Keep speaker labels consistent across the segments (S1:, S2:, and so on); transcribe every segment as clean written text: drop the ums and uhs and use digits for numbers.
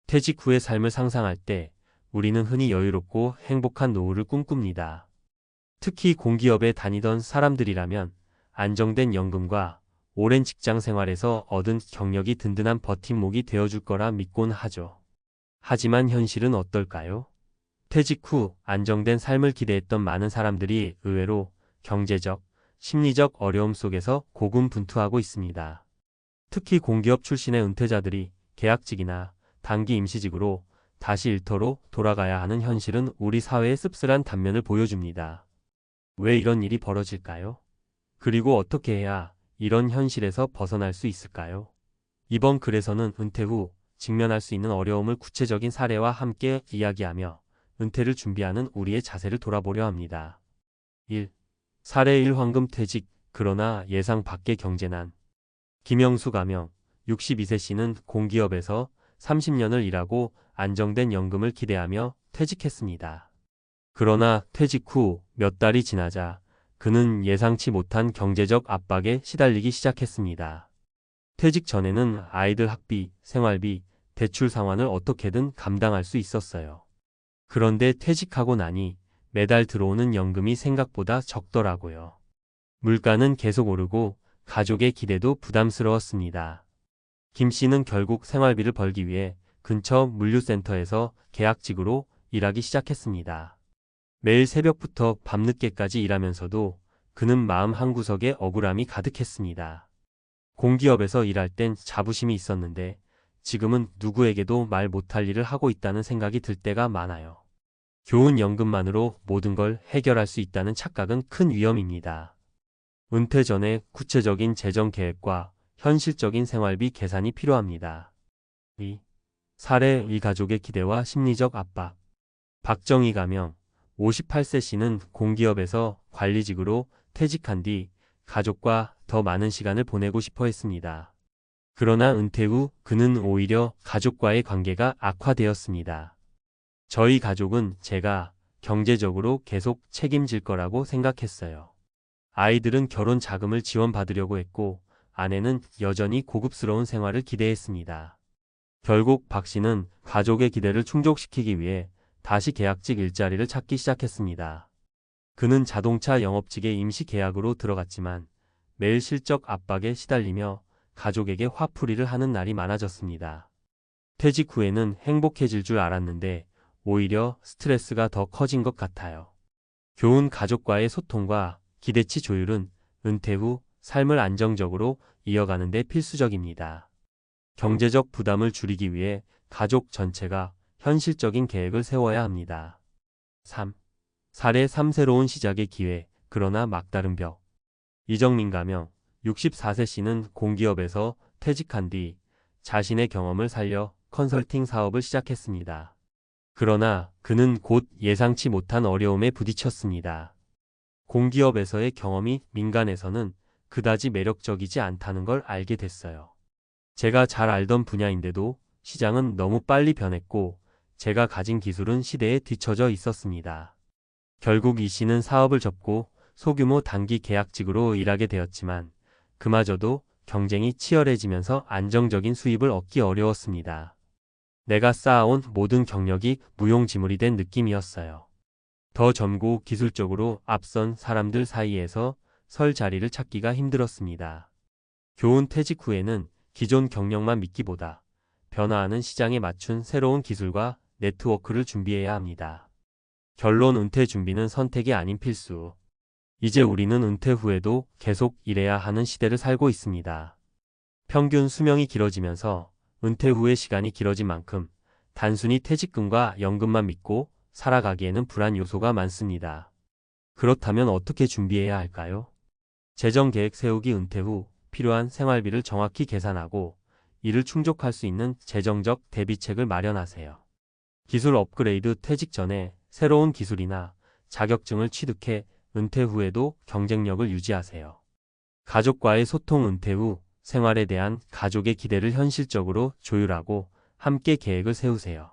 S1: 퇴직 후의 삶을 상상할 때 우리는 흔히 여유롭고 행복한 노후를 꿈꿉니다. 특히 공기업에 다니던 사람들이라면 안정된 연금과 오랜 직장 생활에서 얻은 경력이 든든한 버팀목이 되어줄 거라 믿곤 하죠. 하지만 현실은 어떨까요? 퇴직 후 안정된 삶을 기대했던 많은 사람들이 의외로 경제적, 심리적 어려움 속에서 고군분투하고 있습니다. 특히 공기업 출신의 은퇴자들이 계약직이나 단기 임시직으로 다시 일터로 돌아가야 하는 현실은 우리 사회의 씁쓸한 단면을 보여줍니다. 왜 이런 일이 벌어질까요? 그리고 어떻게 해야 이런 현실에서 벗어날 수 있을까요? 이번 글에서는 은퇴 후 직면할 수 있는 어려움을 구체적인 사례와 함께 이야기하며 은퇴를 준비하는 우리의 자세를 돌아보려 합니다. 1. 사례 1. 황금 퇴직, 그러나 예상 밖의 경제난. 김영수 가명, 62세 씨는 공기업에서 30년을 일하고 안정된 연금을 기대하며 퇴직했습니다. 그러나 퇴직 후 몇 달이 지나자 그는 예상치 못한 경제적 압박에 시달리기 시작했습니다. 퇴직 전에는 아이들 학비, 생활비, 대출 상환을 어떻게든 감당할 수 있었어요. 그런데 퇴직하고 나니 매달 들어오는 연금이 생각보다 적더라고요. 물가는 계속 오르고 가족의 기대도 부담스러웠습니다. 김 씨는 결국 생활비를 벌기 위해 근처 물류센터에서 계약직으로 일하기 시작했습니다. 매일 새벽부터 밤늦게까지 일하면서도 그는 마음 한구석에 억울함이 가득했습니다. 공기업에서 일할 땐 자부심이 있었는데 지금은 누구에게도 말 못할 일을 하고 있다는 생각이 들 때가 많아요. 좋은 연금만으로 모든 걸 해결할 수 있다는 착각은 큰 위험입니다. 은퇴 전에 구체적인 재정 계획과 현실적인 생활비 계산이 필요합니다. 2. 사례 1. 가족의 기대와 심리적 압박. 박정희 가명, 58세 씨는 공기업에서 관리직으로 퇴직한 뒤 가족과 더 많은 시간을 보내고 싶어 했습니다. 그러나 은퇴 후 그는 오히려 가족과의 관계가 악화되었습니다. 저희 가족은 제가 경제적으로 계속 책임질 거라고 생각했어요. 아이들은 결혼 자금을 지원받으려고 했고 아내는 여전히 고급스러운 생활을 기대했습니다. 결국 박 씨는 가족의 기대를 충족시키기 위해 다시 계약직 일자리를 찾기 시작했습니다. 그는 자동차 영업직에 임시 계약으로 들어갔지만 매일 실적 압박에 시달리며 가족에게 화풀이를 하는 날이 많아졌습니다. 퇴직 후에는 행복해질 줄 알았는데 오히려 스트레스가 더 커진 것 같아요. 좋은 가족과의 소통과 기대치 조율은 은퇴 후 삶을 안정적으로 이어가는 데 필수적입니다. 경제적 부담을 줄이기 위해 가족 전체가 현실적인 계획을 세워야 합니다. 3. 사례 3. 새로운 시작의 기회, 그러나 막다른 벽. 이정민 가명, 64세 씨는 공기업에서 퇴직한 뒤 자신의 경험을 살려 컨설팅 사업을 시작했습니다. 그러나 그는 곧 예상치 못한 어려움에 부딪혔습니다. 공기업에서의 경험이 민간에서는 그다지 매력적이지 않다는 걸 알게 됐어요. 제가 잘 알던 분야인데도 시장은 너무 빨리 변했고 제가 가진 기술은 시대에 뒤처져 있었습니다. 결국 이 씨는 사업을 접고 소규모 단기 계약직으로 일하게 되었지만 그마저도 경쟁이 치열해지면서 안정적인 수입을 얻기 어려웠습니다. 내가 쌓아온 모든 경력이 무용지물이 된 느낌이었어요. 더 젊고 기술적으로 앞선 사람들 사이에서 설 자리를 찾기가 힘들었습니다. 교훈 퇴직 후에는 기존 경력만 믿기보다 변화하는 시장에 맞춘 새로운 기술과 네트워크를 준비해야 합니다. 결론, 은퇴 준비는 선택이 아닌 필수. 이제 우리는 은퇴 후에도 계속 일해야 하는 시대를 살고 있습니다. 평균 수명이 길어지면서 은퇴 후의 시간이 길어진 만큼 단순히 퇴직금과 연금만 믿고 살아가기에는 불안 요소가 많습니다. 그렇다면 어떻게 준비해야 할까요? 재정 계획 세우기. 은퇴 후 필요한 생활비를 정확히 계산하고 이를 충족할 수 있는 재정적 대비책을 마련하세요. 기술 업그레이드. 퇴직 전에 새로운 기술이나 자격증을 취득해 은퇴 후에도 경쟁력을 유지하세요. 가족과의 소통. 은퇴 후 생활에 대한 가족의 기대를 현실적으로 조율하고 함께 계획을 세우세요.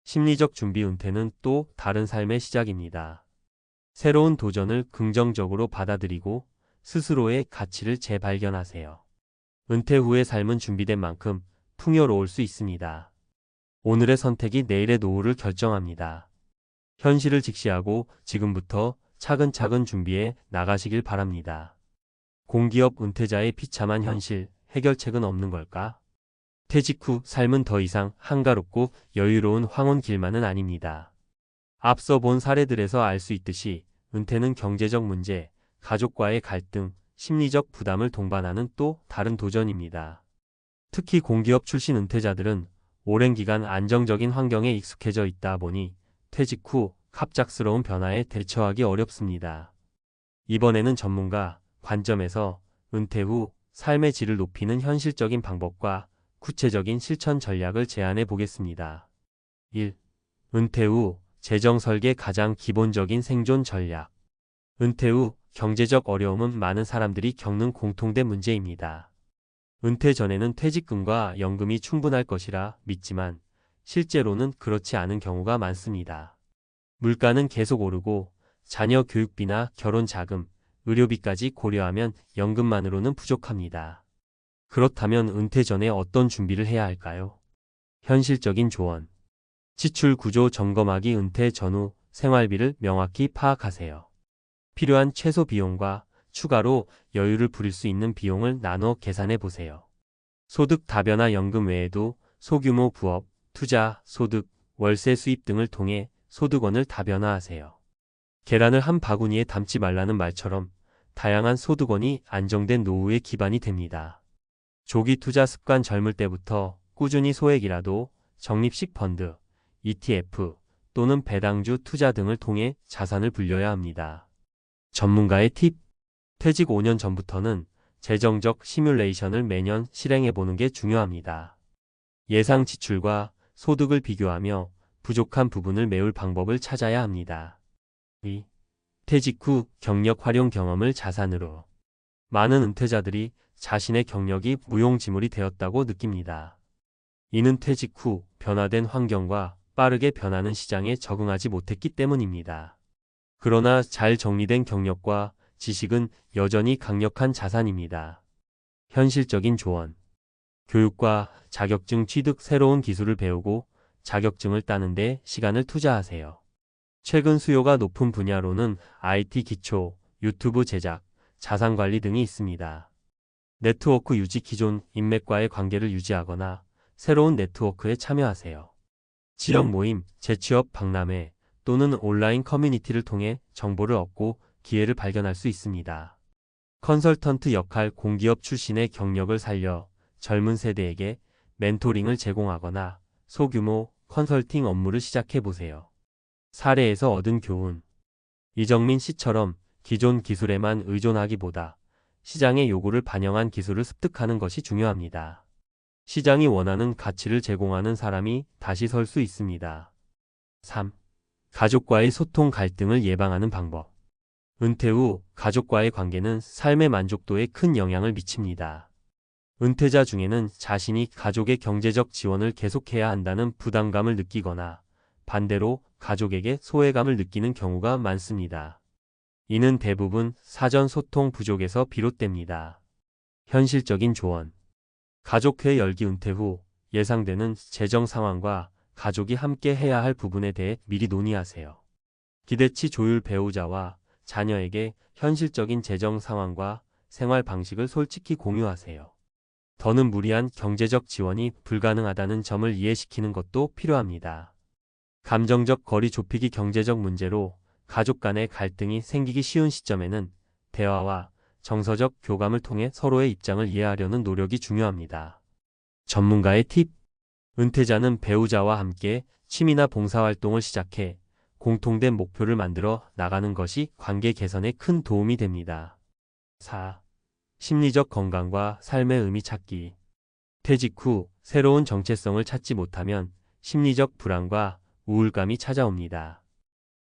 S1: 심리적 준비. 은퇴는 또 다른 삶의 시작입니다. 새로운 도전을 긍정적으로 받아들이고 스스로의 가치를 재발견하세요. 은퇴 후의 삶은 준비된 만큼 풍요로울 수 있습니다. 오늘의 선택이 내일의 노후를 결정합니다. 현실을 직시하고 지금부터 차근차근 준비해 나가시길 바랍니다. 공기업 은퇴자의 비참한 현실, 해결책은 없는 걸까? 퇴직 후 삶은 더 이상 한가롭고 여유로운 황혼길만은 아닙니다. 앞서 본 사례들에서 알 수 있듯이 은퇴는 경제적 문제, 가족과의 갈등, 심리적 부담을 동반하는 또 다른 도전입니다. 특히 공기업 출신 은퇴자들은 오랜 기간 안정적인 환경에 익숙해져 있다 보니 퇴직 후 갑작스러운 변화에 대처하기 어렵습니다. 이번에는 전문가 관점에서 은퇴 후 삶의 질을 높이는 현실적인 방법과 구체적인 실천 전략을 제안해 보겠습니다. 1. 은퇴 후 재정 설계 가장 기본적인 생존 전략. 은퇴 후 경제적 어려움은 많은 사람들이 겪는 공통된 문제입니다. 은퇴 전에는 퇴직금과 연금이 충분할 것이라 믿지만 실제로는 그렇지 않은 경우가 많습니다. 물가는 계속 오르고 자녀 교육비나 결혼 자금, 의료비까지 고려하면 연금만으로는 부족합니다. 그렇다면 은퇴 전에 어떤 준비를 해야 할까요? 현실적인 조언. 지출 구조 점검하기. 은퇴 전후 생활비를 명확히 파악하세요. 필요한 최소 비용과 추가로 여유를 부릴 수 있는 비용을 나눠 계산해 보세요. 소득 다변화. 연금 외에도 소규모 부업, 투자, 소득, 월세 수입 등을 통해 소득원을 다변화하세요. 계란을 한 바구니에 담지 말라는 말처럼 다양한 소득원이 안정된 노후의 기반이 됩니다. 조기 투자 습관. 젊을 때부터 꾸준히 소액이라도 적립식 펀드, ETF 또는 배당주 투자 등을 통해 자산을 불려야 합니다. 전문가의 팁. 퇴직 5년 전부터는 재정적 시뮬레이션을 매년 실행해보는 게 중요합니다. 예상 지출과 소득을 비교하며 부족한 부분을 메울 방법을 찾아야 합니다. 2. 퇴직 후 경력 활용 경험을 자산으로. 많은 은퇴자들이 자신의 경력이 무용지물이 되었다고 느낍니다. 이는 퇴직 후 변화된 환경과 빠르게 변하는 시장에 적응하지 못했기 때문입니다. 그러나 잘 정리된 경력과 지식은 여전히 강력한 자산입니다. 현실적인 조언. 교육과 자격증 취득. 새로운 기술을 배우고 자격증을 따는 데 시간을 투자하세요. 최근 수요가 높은 분야로는 IT 기초, 유튜브 제작, 자산관리 등이 있습니다. 네트워크 유지. 기존 인맥과의 관계를 유지하거나 새로운 네트워크에 참여하세요. 지역 모임, 재취업 박람회 또는 온라인 커뮤니티를 통해 정보를 얻고 기회를 발견할 수 있습니다. 컨설턴트 역할. 공기업 출신의 경력을 살려 젊은 세대에게 멘토링을 제공하거나 소규모 컨설팅 업무를 시작해 보세요. 사례에서 얻은 교훈. 이정민 씨처럼 기존 기술에만 의존하기보다 시장의 요구를 반영한 기술을 습득하는 것이 중요합니다. 시장이 원하는 가치를 제공하는 사람이 다시 설 수 있습니다. 3. 가족과의 소통. 갈등을 예방하는 방법. 은퇴 후 가족과의 관계는 삶의 만족도에 큰 영향을 미칩니다. 은퇴자 중에는 자신이 가족의 경제적 지원을 계속해야 한다는 부담감을 느끼거나 반대로 가족에게 소외감을 느끼는 경우가 많습니다. 이는 대부분 사전 소통 부족에서 비롯됩니다. 현실적인 조언. 가족회 열기. 은퇴 후 예상되는 재정 상황과 가족이 함께 해야 할 부분에 대해 미리 논의하세요. 기대치 조율. 배우자와 자녀에게 현실적인 재정 상황과 생활 방식을 솔직히 공유하세요. 더는 무리한 경제적 지원이 불가능하다는 점을 이해시키는 것도 필요합니다. 감정적 거리 좁히기. 경제적 문제로 가족 간의 갈등이 생기기 쉬운 시점에는 대화와 정서적 교감을 통해 서로의 입장을 이해하려는 노력이 중요합니다. 전문가의 팁. 은퇴자는 배우자와 함께 취미나 봉사활동을 시작해 공통된 목표를 만들어 나가는 것이 관계 개선에 큰 도움이 됩니다. 4. 심리적 건강과 삶의 의미 찾기. 퇴직 후 새로운 정체성을 찾지 못하면 심리적 불안과 우울감이 찾아옵니다.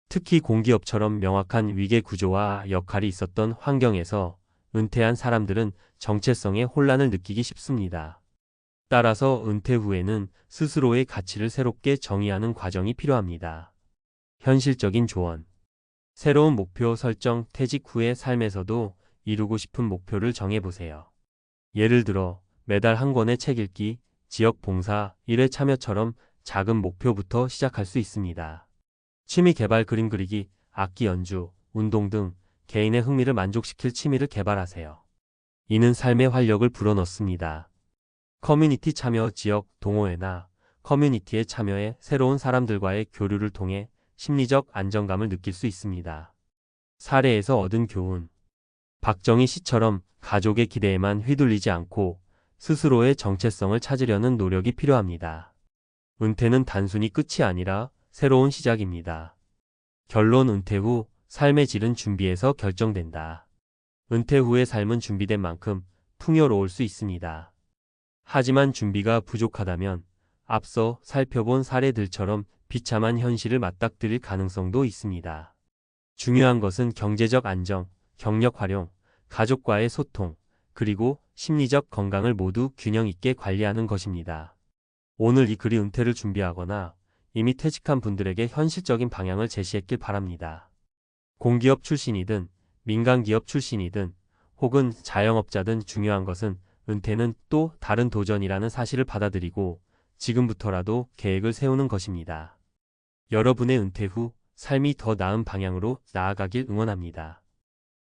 S1: 특히 공기업처럼 명확한 위계 구조와 역할이 있었던 환경에서 은퇴한 사람들은 정체성에 혼란을 느끼기 쉽습니다. 따라서 은퇴 후에는 스스로의 가치를 새롭게 정의하는 과정이 필요합니다. 현실적인 조언. 새로운 목표 설정. 퇴직 후의 삶에서도 이루고 싶은 목표를 정해보세요. 예를 들어 매달 한 권의 책 읽기, 지역 봉사, 일회 참여처럼 작은 목표부터 시작할 수 있습니다. 취미 개발, 그림 그리기, 악기 연주, 운동 등 개인의 흥미를 만족시킬 취미를 개발하세요. 이는 삶의 활력을 불어넣습니다. 커뮤니티 참여, 지역 동호회나 커뮤니티에 참여해 새로운 사람들과의 교류를 통해 심리적 안정감을 느낄 수 있습니다. 사례에서 얻은 교훈. 박정희 씨처럼 가족의 기대에만 휘둘리지 않고 스스로의 정체성을 찾으려는 노력이 필요합니다. 은퇴는 단순히 끝이 아니라 새로운 시작입니다. 결론, 은퇴 후 삶의 질은 준비에서 결정된다. 은퇴 후의 삶은 준비된 만큼 풍요로울 수 있습니다. 하지만 준비가 부족하다면 앞서 살펴본 사례들처럼 비참한 현실을 맞닥뜨릴 가능성도 있습니다. 중요한 것은 경제적 안정, 경력 활용, 가족과의 소통, 그리고 심리적 건강을 모두 균형 있게 관리하는 것입니다. 오늘 이 글이 은퇴를 준비하거나 이미 퇴직한 분들에게 현실적인 방향을 제시했길 바랍니다. 공기업 출신이든 민간기업 출신이든 혹은 자영업자든 중요한 것은 은퇴는 또 다른 도전이라는 사실을 받아들이고 지금부터라도 계획을 세우는 것입니다. 여러분의 은퇴 후 삶이 더 나은 방향으로 나아가길 응원합니다.